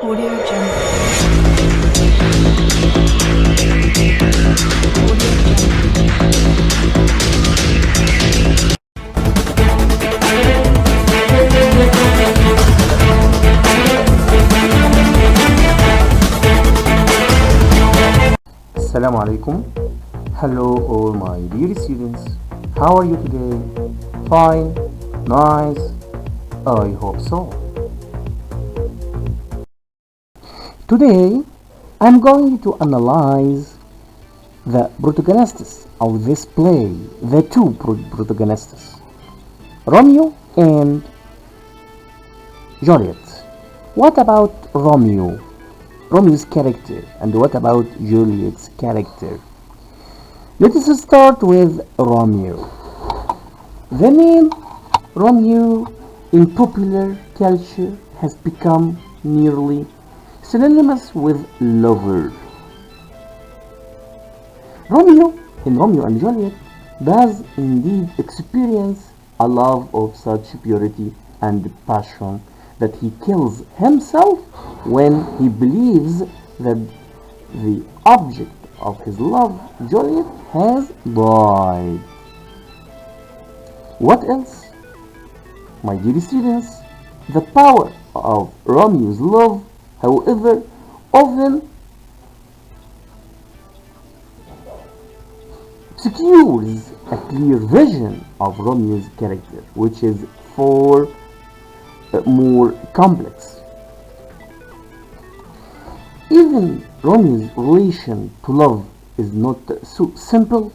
Audio Jungle. Assalamu alaikum. Hello all my dear students. How are you today? Fine? Nice? I hope so. Today I'm going to analyze the protagonists of this play, the two protagonists, Romeo and Juliet. What about Romeo's character, and what about Juliet's character? Let us start with Romeo. The name Romeo in popular culture has become nearly synonymous with lover. Romeo in Romeo and Juliet does indeed experience a love of such purity and passion that he kills himself when he believes that the object of his love, Juliet, has died. What else? My dear students, the power of Romeo's love, however, often obscures a clear vision of Romeo's character, which is far more complex. Even Romeo's relation to love is not so simple.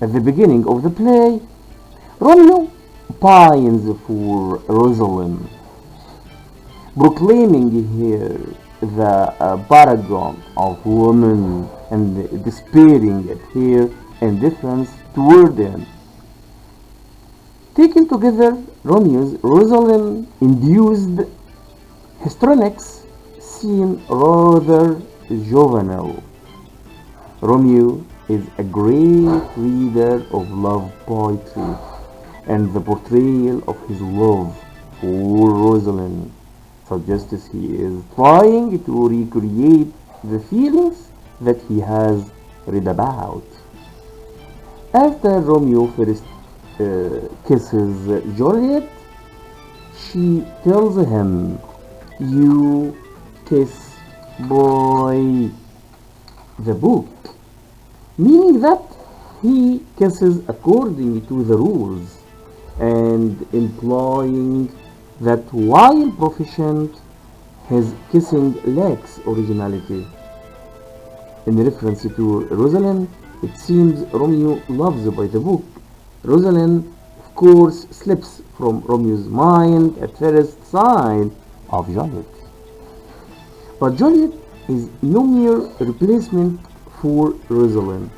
At the beginning of the play, Romeo pines for Rosalind, proclaiming her the paragon of women and despairing at her indifference toward him. Taken together, Romeo's Rosalind-induced histrionics seem rather juvenile. Romeo is a great reader of love poetry, and the portrayal of his love for Rosalind suggests he is trying to recreate the feelings that he has read about. After Romeo first kisses Juliet, she tells him, "You kiss by the book," meaning that he kisses according to the rules, and implying that while proficient, his kissing lacks originality. In reference to Rosalind, it seems Romeo loves by the book. Rosalind, of course, slips from Romeo's mind at first sight of Juliet. But Juliet is no mere replacement for Rosalind.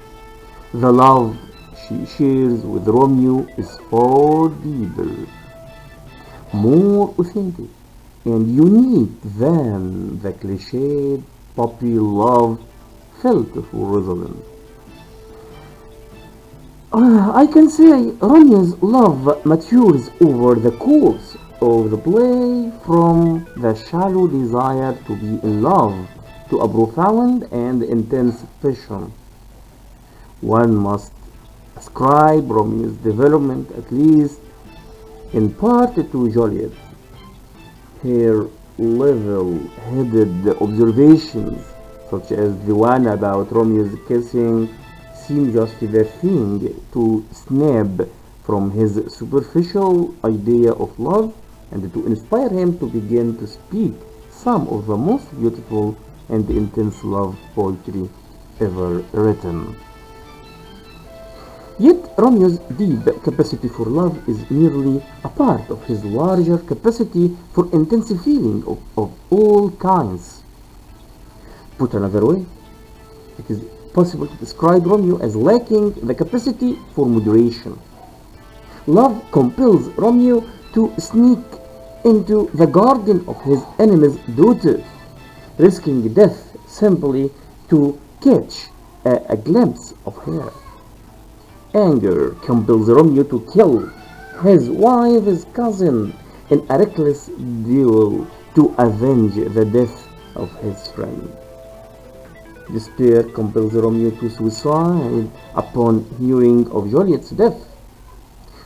The love she shares with Romeo is far deeper, more authentic, and unique than the cliched puppy love felt for Rosalind. I can say Romeo's love matures over the course of the play, from the shallow desire to be in love to a profound and intense passion. One must ascribe Romeo's development, at least in part, to Juliet. Her level-headed observations, such as the one about Romeo's kissing, seem just the thing to snap from his superficial idea of love and to inspire him to begin to speak some of the most beautiful and intense love poetry ever written. Yet Romeo's deep capacity for love is merely a part of his larger capacity for intense feeling of all kinds. Put another way, it is possible to describe Romeo as lacking the capacity for moderation. Love compels Romeo to sneak into the garden of his enemy's daughter, risking death simply to catch a glimpse of her. Anger compels Romeo to kill his wife's cousin in a reckless duel to avenge the death of his friend. Despair compels Romeo to suicide upon hearing of Juliet's death.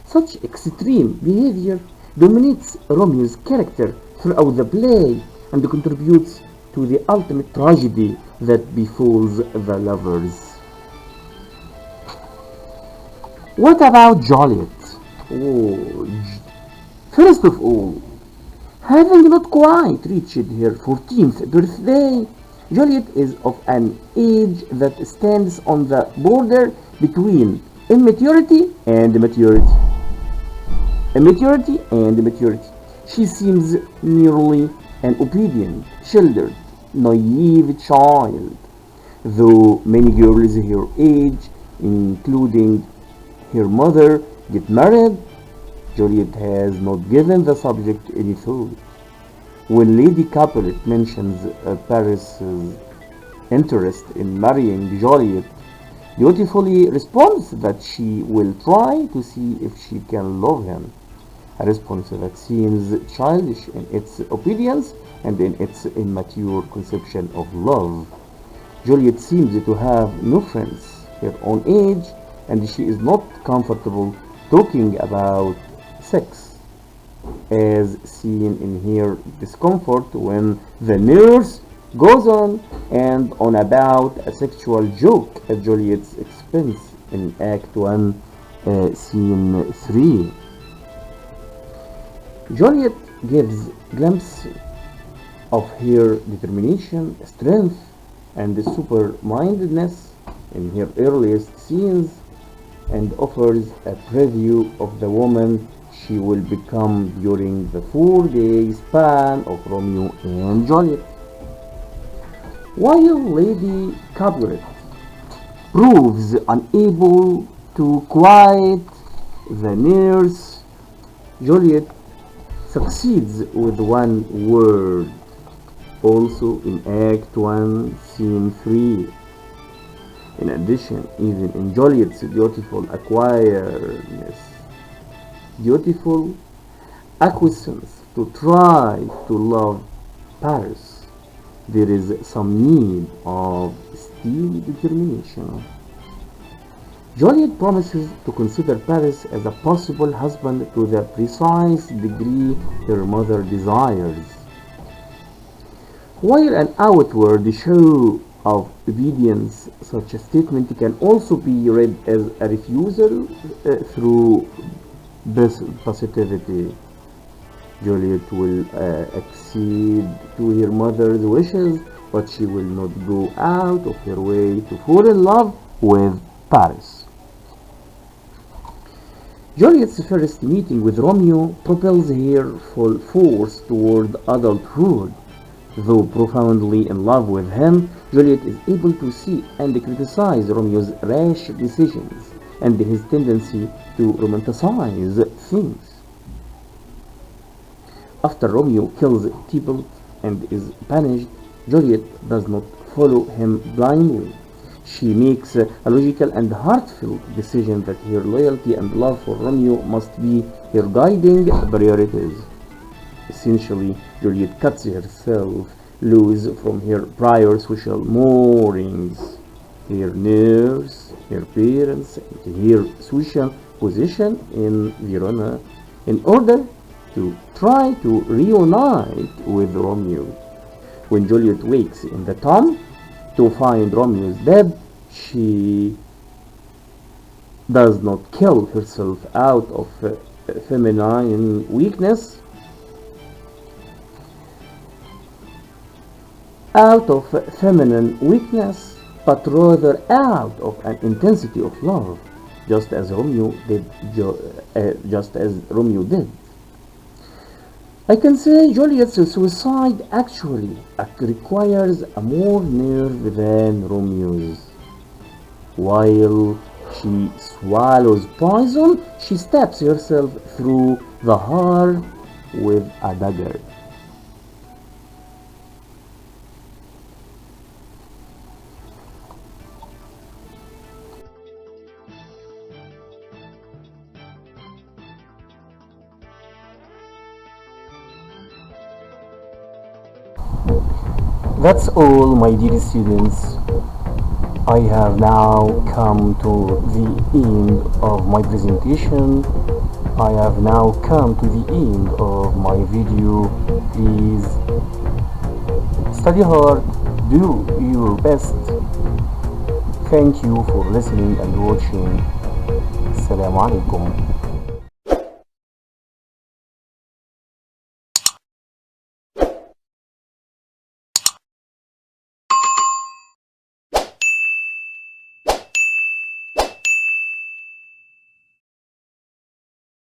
Such extreme behavior dominates Romeo's character throughout the play and contributes to the ultimate tragedy that befalls the lovers. What about Juliet? Oh, first of all, having not quite reached her 14th birthday, Juliet is of an age that stands on the border between immaturity and maturity. Immaturity and maturity. She seems merely an obedient, sheltered, naive child, though many girls her age, including her mother, get married. Juliet has not given the subject any thought. When Lady Capulet mentions Paris's interest in marrying Juliet, dutifully responds that she will try to see if she can love him. A response that seems childish in its obedience and in its immature conception of love. Juliet seems to have no friends her own age, and she is not comfortable talking about sex, as seen in her discomfort when the nurse goes on and on about a sexual joke at Juliet's expense in Act 1, Scene 3. Juliet gives glimpses of her determination, strength, and super-mindedness in her earliest scenes and offers a preview of the woman she will become during the 4-day span of Romeo and Juliet. While Lady Capulet proves unable to quiet the nurse, Juliet succeeds with one word, also in Act 1, Scene 3. In addition, even in Juliet's dutiful acquiescence to try to love Paris, there is some need of steely determination. Juliet promises to consider Paris as a possible husband to the precise degree her mother desires. While an outward show of obedience, such a statement can also be read as a refusal through passivity. Juliet will accede to her mother's wishes, but she will not go out of her way to fall in love with Paris. Juliet's first meeting with Romeo propels her full force toward adulthood. Though profoundly in love with him, Juliet is able to see and criticize Romeo's rash decisions and his tendency to romanticize things. After Romeo kills Tybalt and is banished, Juliet does not follow him blindly. She makes a logical and heartfelt decision that her loyalty and love for Romeo must be her guiding priorities. Essentially, Juliet cuts herself loose from her prior social moorings, her nurse, her parents, and her social position in Verona, in order to try to reunite with Romeo. When Juliet wakes in the tomb to find Romeo is dead, she does not kill herself out of feminine weakness, but rather out of an intensity of love, just as Romeo did. I can say Juliet's suicide actually requires a more nerve than Romeo's. While she swallows poison, she stabs herself through the heart with a dagger. That's all, my dear students. I have now come to the end of my presentation. I have now come to the end of my video. Please study hard, do your best. Thank you for listening and watching. Assalamu alaikum.